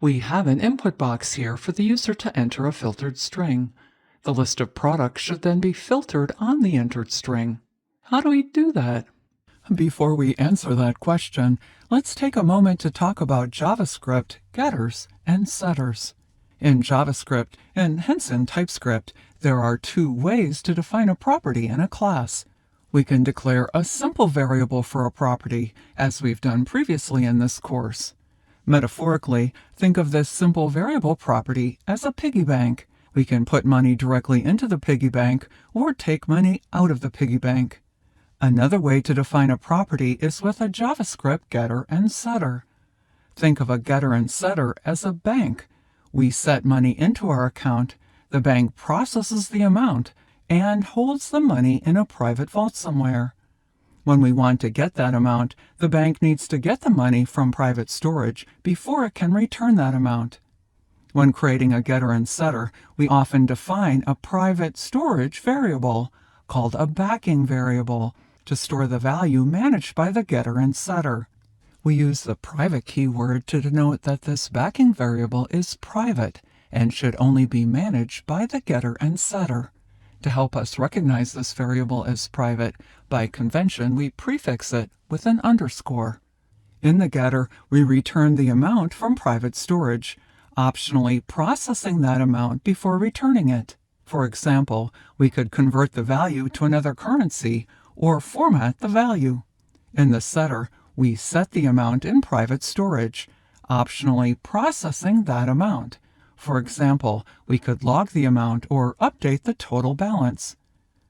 We have an input box here for the user to enter a filtered string. The list of products should then be filtered on the entered string. How do we do that? Before we answer that question, let's take a moment to talk about JavaScript getters and setters. In JavaScript, and hence in TypeScript, there are two ways to define a property in a class. We can declare a simple variable for a property, as we've done previously in this course. Metaphorically, think of this simple variable property as a piggy bank. We can put money directly into the piggy bank or take money out of the piggy bank. Another way to define a property is with a JavaScript getter and setter. Think of a getter and setter as a bank. We set money into our account, the bank processes the amount, and holds the money in a private vault somewhere. When we want to get that amount, the bank needs to get the money from private storage before it can return that amount. When creating a getter and setter, we often define a private storage variable, called a backing variable, to store the value managed by the getter and setter. We use the private keyword to denote that this backing variable is private and should only be managed by the getter and setter. To help us recognize this variable as private, by convention we prefix it with an underscore. In the getter, we return the amount from private storage, optionally processing that amount before returning it. For example, we could convert the value to another currency or format the value. In the setter, we set the amount in private storage, optionally processing that amount. For example, we could log the amount or update the total balance.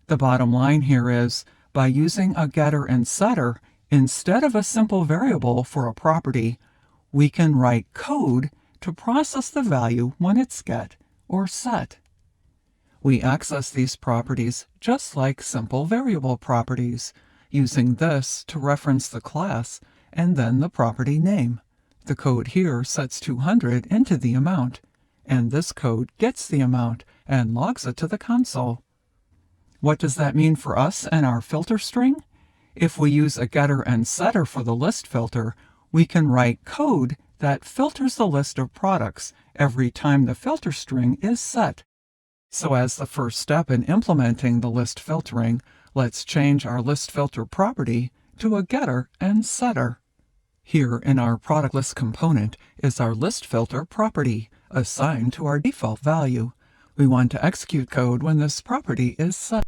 The bottom line here is, by using a getter and setter instead of a simple variable for a property, we can write code to process the value when it's get or set. We access these properties just like simple variable properties, using this to reference the class and then the property name. The code here sets 200 into the amount, and this code gets the amount and logs it to the console. What does that mean for us and our filter string? If we use a getter and setter for the list filter, we can write code that filters the list of products every time the filter string is set. So as the first step in implementing the list filtering, let's change our list filter property to a getter and setter. Here in our product list component is our list filter property, assigned to our default value. We want to execute code when this property is set.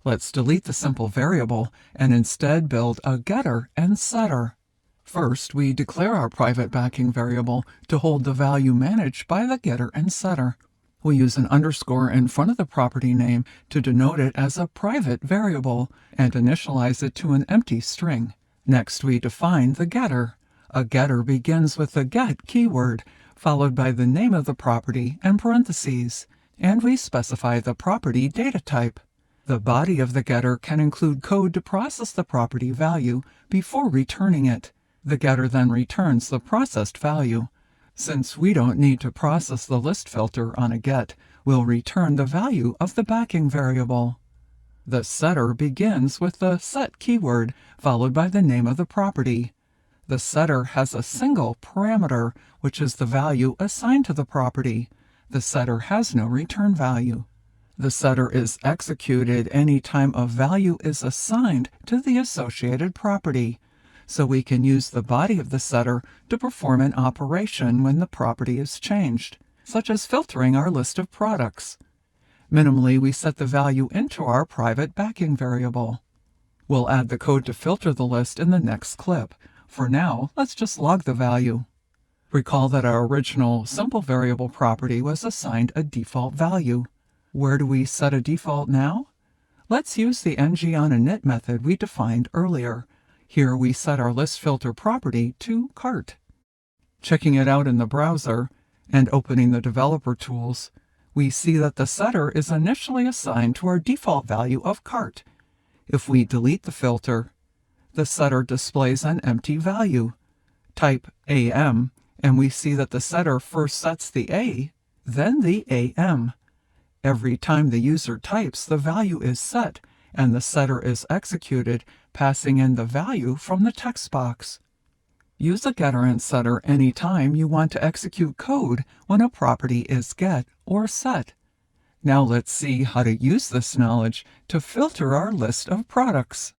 Let's delete the simple variable and instead build a getter and setter. First, we declare our private backing variable to hold the value managed by the getter and setter. We use an underscore in front of the property name to denote it as a private variable and initialize it to an empty string. Next, we define the getter. A getter begins with the get keyword, followed by the name of the property and parentheses, and we specify the property data type. The body of the getter can include code to process the property value before returning it. The getter then returns the processed value. Since we don't need to process the list filter on a get, we'll return the value of the backing variable. The setter begins with the set keyword, followed by the name of the property. The setter has a single parameter, which is the value assigned to the property. The setter has no return value. The setter is executed any time a value is assigned to the associated property, so we can use the body of the setter to perform an operation when the property is changed, such as filtering our list of products. Minimally, we set the value into our private backing variable. We'll add the code to filter the list in the next clip. For now, let's just log the value. Recall that our original simple variable property was assigned a default value. Where do we set a default now? Let's use the ng-on-init method we defined earlier. Here we set our list filter property to cart. Checking it out in the browser and opening the developer tools, we see that the setter is initially assigned to our default value of cart. If we delete the filter, the setter displays an empty value. Type AM, and we see that the setter first sets the A, then the AM. Every time the user types, the value is set, and the setter is executed, passing in the value from the text box. Use a getter and setter anytime you want to execute code when a property is get or set. Now let's see how to use this knowledge to filter our list of products.